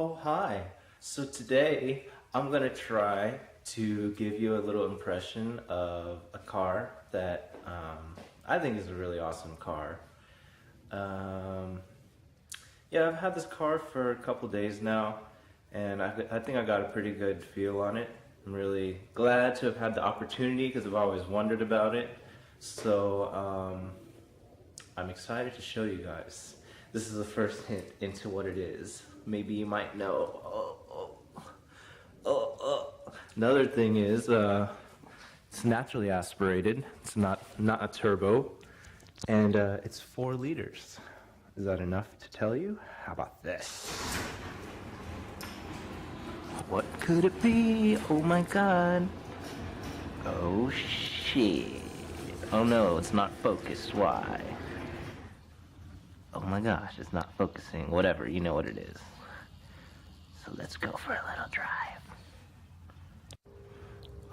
Oh, hi. So today I'm gonna try to give you a little impression of a car that I think is a really awesome car. Um, yeah, I've had this car for a couple days now, and I think I got a pretty good feel on it. I'm really glad to have had the opportunity because I've always wondered about it. So I'm excited to show you guys. This is the first hint into what it is. Maybe you might know. Another thing is, it's naturally aspirated. It's not a turbo, and it's 4 liters. Is that enough to tell you? How about this? What could it be? Oh my god. Oh shit. Oh no, it's not focused. Why? Oh my gosh, it's not focusing. Whatever, you know what it is. So let's go for a little drive.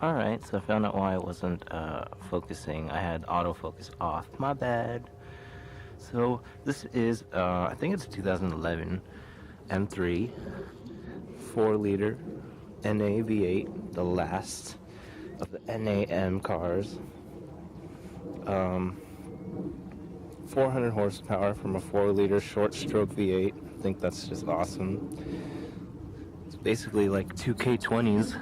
Alright, so I found out why it wasn't focusing. I had autofocus off. My bad. So this is, I think it's a 2011 M3 4-liter NA V8, the last of the NAM cars. 400 horsepower from a 4-liter short-stroke V8. I think that's just awesome. It's basically like 2K20s.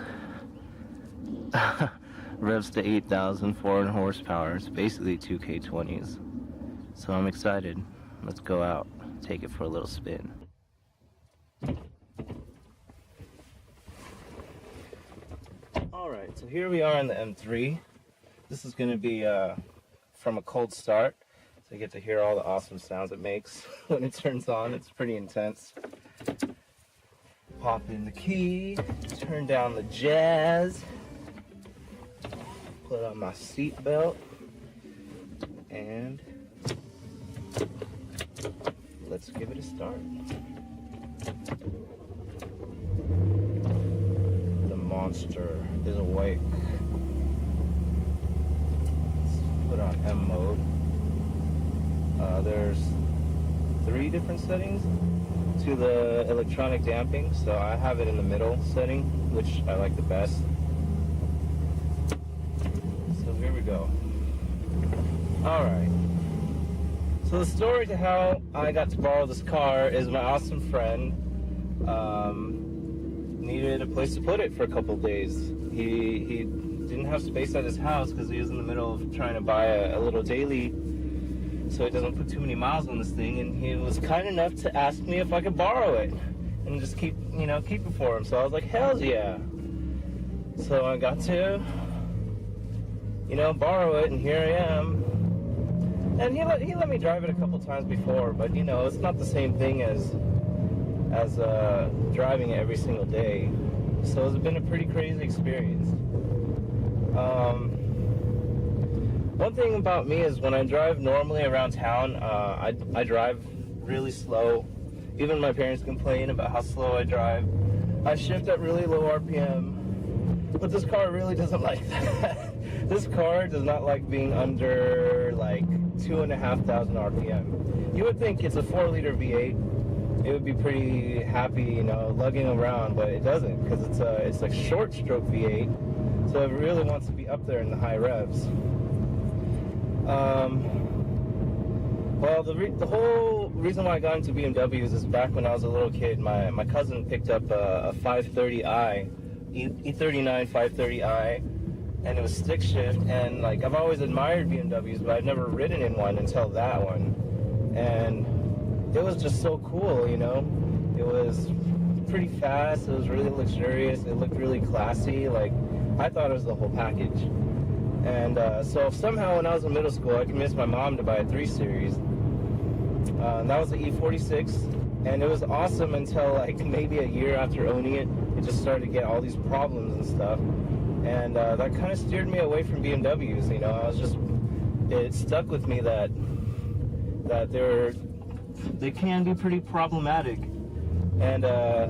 Revs to 8,400 horsepower. It's basically 2K20s. So I'm excited. Let's go out, take it for a little spin. Alright, so here we are in the M3. This is going to be from a cold start. So you get to hear all the awesome sounds it makes when it turns on. It's pretty intense. Pop in the key, turn down the jazz, put on my seat belt, and let's give it a start. The monster is awake. Let's put on M mode. There's 3 different settings to the electronic damping, so I have it in the middle setting, which I like the best. So here we go. Alright. So the story to how I got to borrow this car is my awesome friend needed a place to put it for a couple days. He didn't have space at his house because he was in the middle of trying to buy a little daily so he doesn't put too many miles on this thing, and he was kind enough to ask me if I could borrow it and just keep it for him. So I was like, hell yeah. So I got to borrow it, and here I am. And he let me drive it a couple times before, but it's not the same thing as driving it every single day. So it's been a pretty crazy experience. One thing about me is when I drive normally around town, I drive really slow. Even my parents complain about how slow I drive. I shift at really low RPM, but this car really doesn't like that. This car does not like being under like 2,500 RPM. You would think it's a 4-liter V8. It would be pretty happy, lugging around, but it doesn't, because it's like short-stroke V8, so it really wants to be up there in the high revs. Well, the whole reason why I got into BMWs is back when I was a little kid. My cousin picked up a 530i, E39 530i, and it was stick shift. And like I've always admired BMWs, but I've never ridden in one until that one. And it was just so cool, It was pretty fast. It was really luxurious. It looked really classy. Like I thought it was the whole package. And so somehow when I was in middle school, I convinced my mom to buy a 3 Series. And that was the E46, and it was awesome until like maybe a year after owning it. It just started to get all these problems and stuff, and that kind of steered me away from BMWs. It stuck with me that they can be pretty problematic. And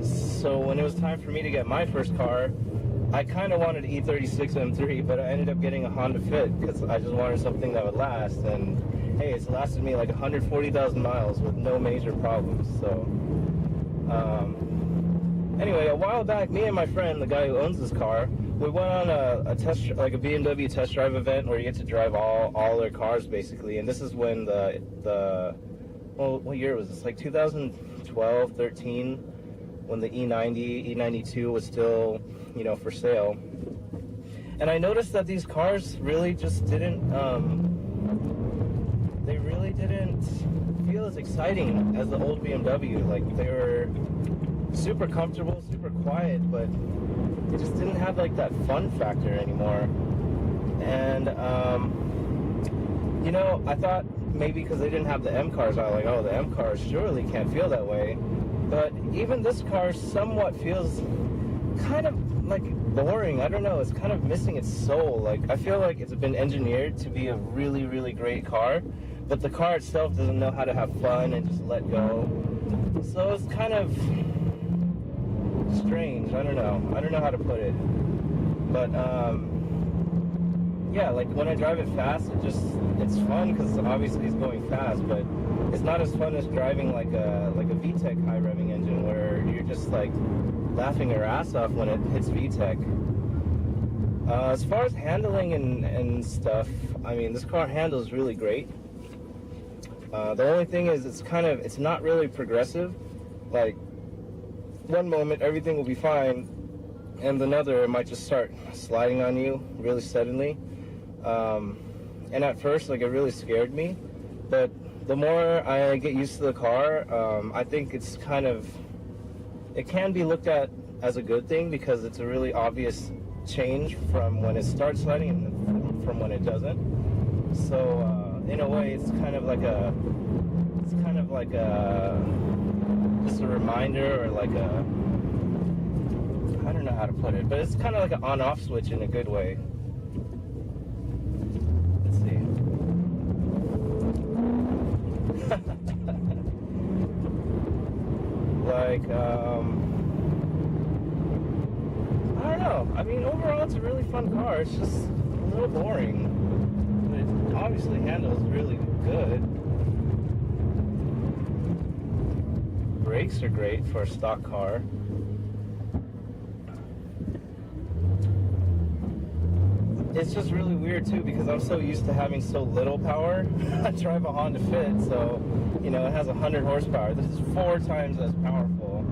so when it was time for me to get my first car, I kind of wanted an E36 M3, but I ended up getting a Honda Fit because I just wanted something that would last. And hey, it's lasted me like 140,000 miles with no major problems. So a while back, me and my friend, the guy who owns this car, we went on a test, like a BMW test drive event where you get to drive all their cars basically. And this is when well, what year was this? Like 2012, 13, when the E90, E92 was still, for sale. And I noticed that these cars really just didn't, they really didn't feel as exciting as the old BMW. Like, they were super comfortable, super quiet, but they just didn't have like that fun factor anymore. And I thought maybe because they didn't have the M cars, I was like, oh, the M cars surely can't feel that way. But even this car somewhat feels kind of like boring. I don't know, it's kind of missing its soul. Like, I feel like it's been engineered to be a really, really great car, but the car itself doesn't know how to have fun and just let go. So it's kind of strange. I don't know how to put it. But yeah, like when I drive it fast, it's fun because obviously it's going fast, but it's not as fun as driving like a VTEC high revving engine where you're just like laughing your ass off when it hits VTEC. As far as handling and stuff, I mean, this car handles really great. The only thing is it's not really progressive. Like, one moment everything will be fine, and another it might just start sliding on you really suddenly. And at first, like, it really scared me, but the more I get used to the car, I think it can be looked at as a good thing because it's a really obvious change from when it starts sliding and from when it doesn't. So in a way, it's kind of like just a reminder, or like I don't know how to put it, but it's kind of like an on-off switch in a good way. Let's see. Like, I don't know. I mean, overall, it's a really fun car. It's just a little boring, but it obviously handles really good. Brakes are great for a stock car. It's just really weird too because I'm so used to having so little power. I drive a Honda Fit, so it has 100 horsepower. This is 4 times as powerful.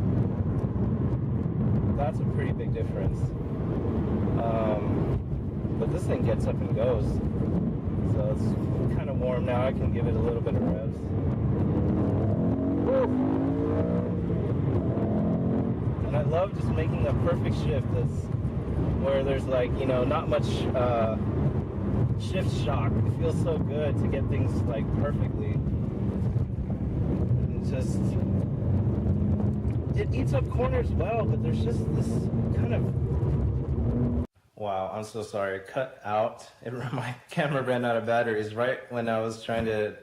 That's a pretty big difference. But this thing gets up and goes, so it's kind of warm now. I can give it a little bit of revs. Woo! And I love just making a perfect shift where there's like, not much shift shock. It feels so good to get things like perfectly. And it eats up corners well, but there's just this kind of... Wow, I'm so sorry. Cut out. My camera ran out of batteries right when I was trying to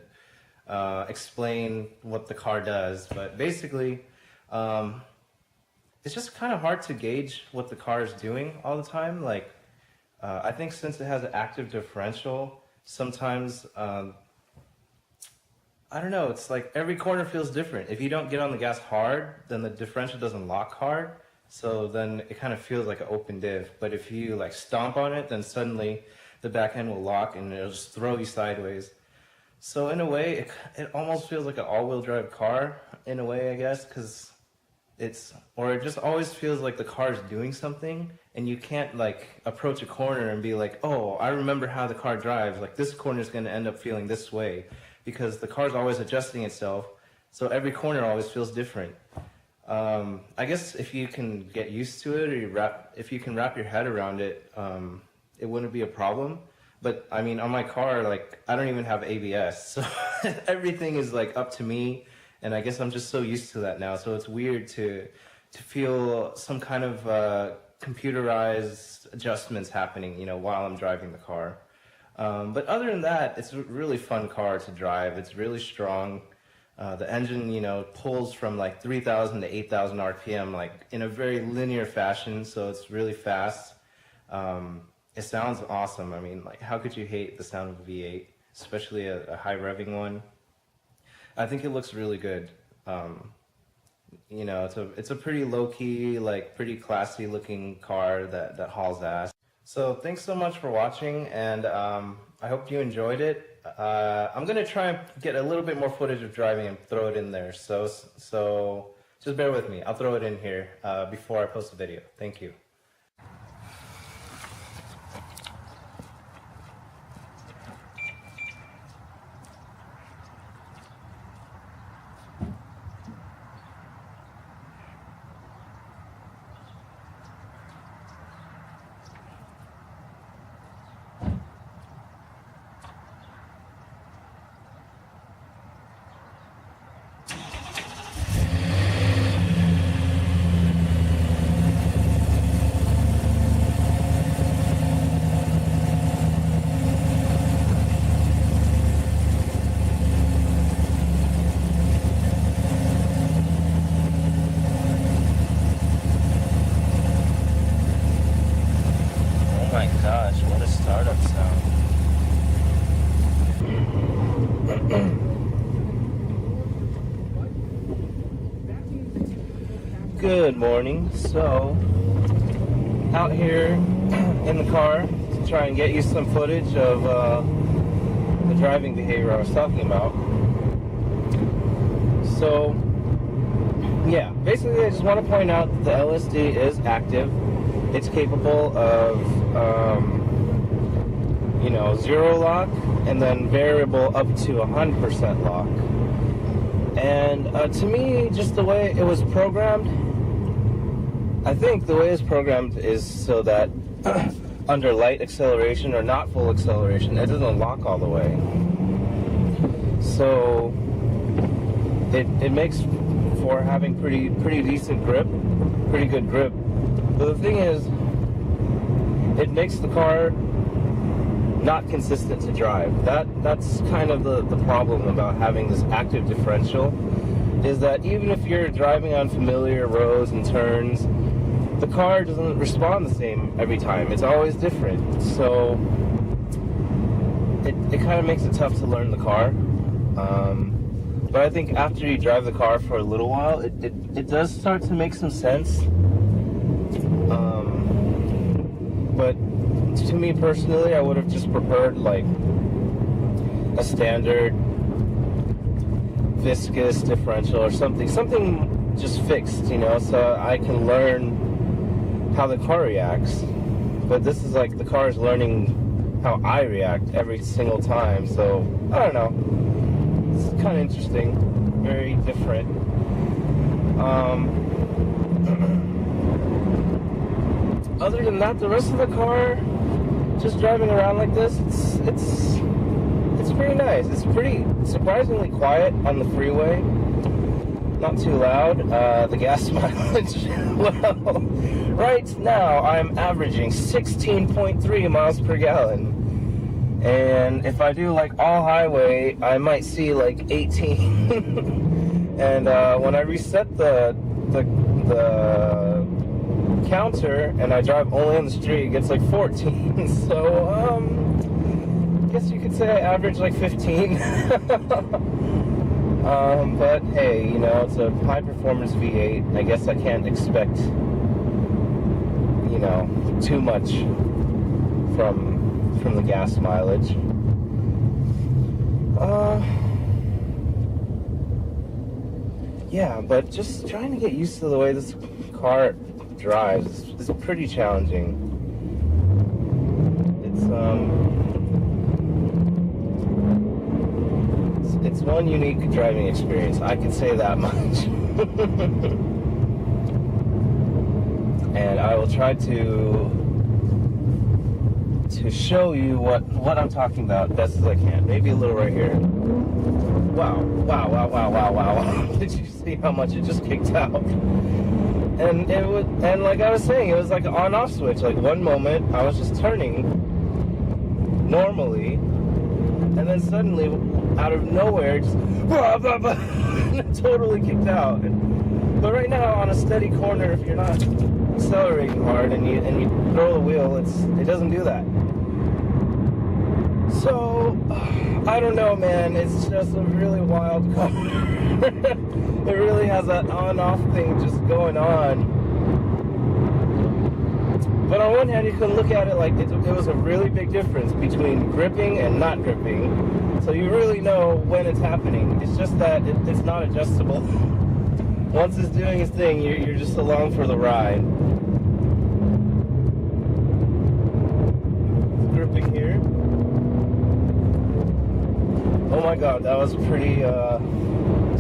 explain what the car does. But basically, it's just kind of hard to gauge what the car is doing all the time. Like, I think since it has an active differential, sometimes, I don't know, it's like every corner feels different. If you don't get on the gas hard, then the differential doesn't lock hard. So then it kind of feels like an open diff. But if you like stomp on it, then suddenly the back end will lock and it'll just throw you sideways. So in a way, it almost feels like an all-wheel drive car in a way, I guess, because it just always feels like the car is doing something, and you can't like approach a corner and be like, oh, I remember how the car drives. Like, this corner is going to end up feeling this way, because the car's always adjusting itself. So every corner always feels different. I guess if you can get used to it, or if you can wrap your head around it, it wouldn't be a problem. But I mean, on my car, like, I don't even have ABS, so everything is like up to me. And I guess I'm just so used to that now. So it's weird to feel some kind of computerized adjustments happening, while I'm driving the car. But other than that, it's a really fun car to drive. It's really strong. The engine, pulls from like 3,000 to 8,000 RPM, like in a very linear fashion. So it's really fast. It sounds awesome. I mean, like, how could you hate the sound of a V8, especially a high revving one? I think it looks really good. You know, it's a pretty low-key, like pretty classy looking car that hauls ass. So thanks so much for watching, and I hope you enjoyed it. I'm gonna try and get a little bit more footage of driving and throw it in there. So just bear with me. I'll throw it in here before I post the video. Thank you. Oh my gosh, what a startup sound. Good morning. So, out here in the car to try and get you some footage of the driving behavior I was talking about. So, yeah, basically I just want to point out that the LSD is active. It's capable of, you know, 0 lock and then variable up to 100% lock. And to me, just the way it was programmed, I think the way it's programmed is so that under light acceleration or not full acceleration, it doesn't lock all the way. So it makes for having pretty decent grip, pretty good grip. But the thing is, it makes the car not consistent to drive. That's kind of the problem about having this active differential, is that even if you're driving on familiar roads and turns, the car doesn't respond the same every time. It's always different. So it kind of makes it tough to learn the car. But I think after you drive the car for a little while, it does start to make some sense. But to me personally, I would have just preferred like a standard viscous differential or something just fixed, you know, so I can learn how the car reacts. But this is like the car is learning how I react every single time, so I don't know. It's kind of interesting, very different. Other than that, the rest of the car, just driving around like this, it's pretty nice. It's pretty surprisingly quiet on the freeway. Not too loud. The gas mileage, well, right now I'm averaging 16.3 miles per gallon. And if I do like all highway, I might see like 18. And when I reset the counter and I drive only on the street, it gets like 14. So I guess you could say I average like 15. But hey, you know, it's a high performance V8. I guess I can't expect, you know, too much from the gas mileage. Yeah, but just trying to get used to the way this car drives is pretty challenging. It's one unique driving experience, I can say that much. And I will try to show you what I'm talking about best as I can. Maybe a little right here. Wow. Did you see how much it just kicked out? And it was, and like I was saying, it was like an on-off switch. Like one moment I was just turning normally, and then suddenly, out of nowhere, just totally kicked out. But right now, on a steady corner, if you're not accelerating hard and you throw the wheel, it doesn't do that. So, I don't know, man. It's just a really wild car. It really has that on-off thing just going on. But on one hand, you can look at it like it was a really big difference between gripping and not gripping. So you really know when it's happening. It's just that it's not adjustable. Once it's doing its thing, you're just along for the ride. It's gripping here. Oh my god, that was pretty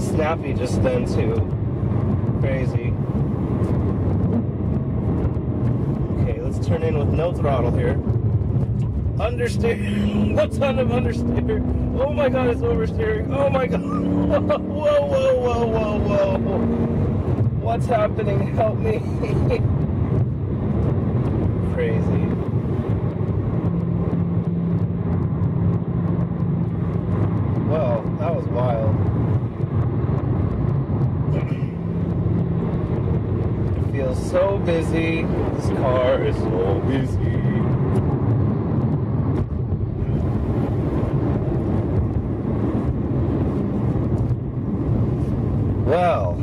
snappy just then too. Crazy. Okay, let's turn in with no throttle here. Understeer. A ton of understeer. Oh my god, it's oversteering. Oh my god. Whoa, whoa, whoa, whoa, whoa. What's happening? Help me. Crazy. Well, that was wild. It feels so busy. This car is so busy. Well,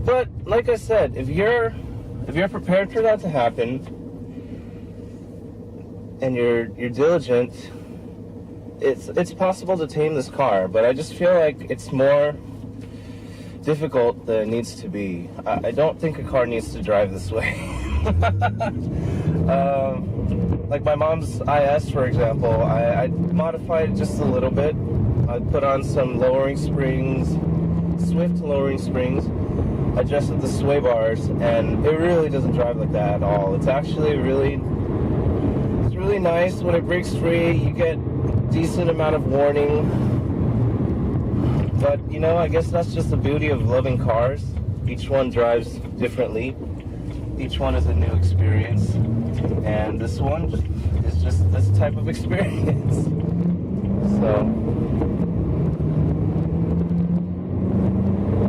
but like I said, if you're prepared for that to happen, and you're diligent, it's possible to tame this car, but I just feel like it's more difficult than it needs to be. I don't think a car needs to drive this way. Like my mom's IS, for example, I modified it just a little bit. I put on some lowering springs, swift lowering springs, adjusted the sway bars, and it really doesn't drive like that at all. It's actually really nice. When it breaks free, you get decent amount of warning. But you know, I guess that's just the beauty of loving cars. Each one drives differently. Each one is a new experience, and this one is just this type of experience. So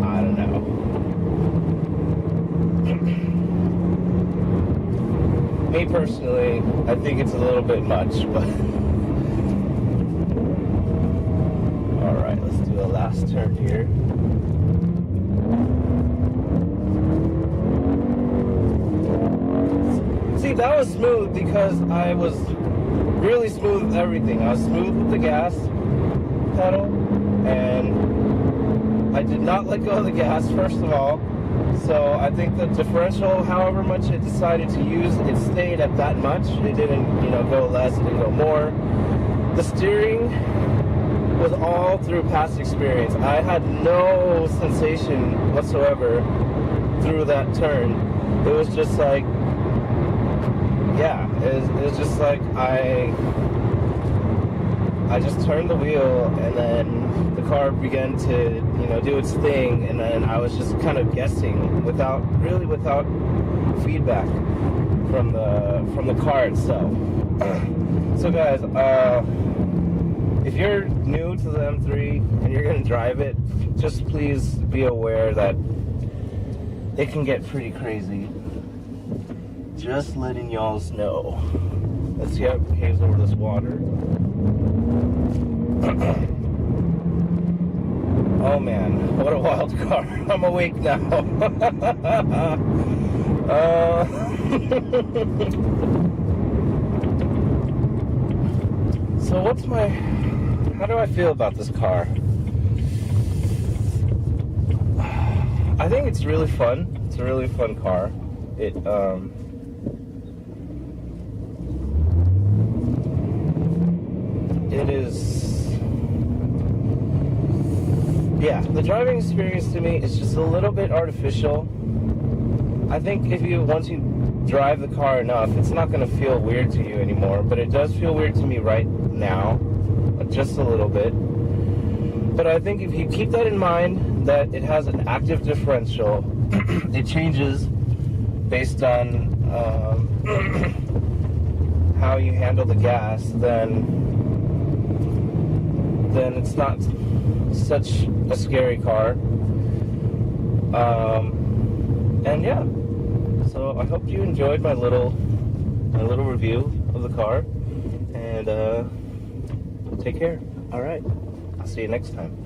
I don't know. Me personally, I think it's a little bit much, but all right, let's do a last turn here. See, that was smooth because I was really smooth with everything. I was smooth with the gas pedal, and I did not let go of the gas, first of all. So I think the differential, however much it decided to use, it stayed at that much. It didn't, go less, it didn't go more. The steering was all through past experience. I had no sensation whatsoever through that turn. It was just like, yeah, it was just like I just turned the wheel, and then the car began to, do its thing, and then I was just kind of guessing without feedback from the car itself. So guys, if you're new to the M3 and you're gonna drive it, just please be aware that it can get pretty crazy. Just letting y'all know. Let's see how it behaves over this water. Oh man, what a wild car. I'm awake now. So how do I feel about this car? I think it's really fun. It's a really fun car. It is, yeah, the driving experience to me is just a little bit artificial. I think once you drive the car enough, it's not going to feel weird to you anymore, but it does feel weird to me right now, just a little bit. But I think if you keep that in mind, that it has an active differential, it changes based on how you handle the gas, then it's not such a scary car. And yeah, so I hope you enjoyed my little a little review of the car, and take care. All right, I'll see you next time.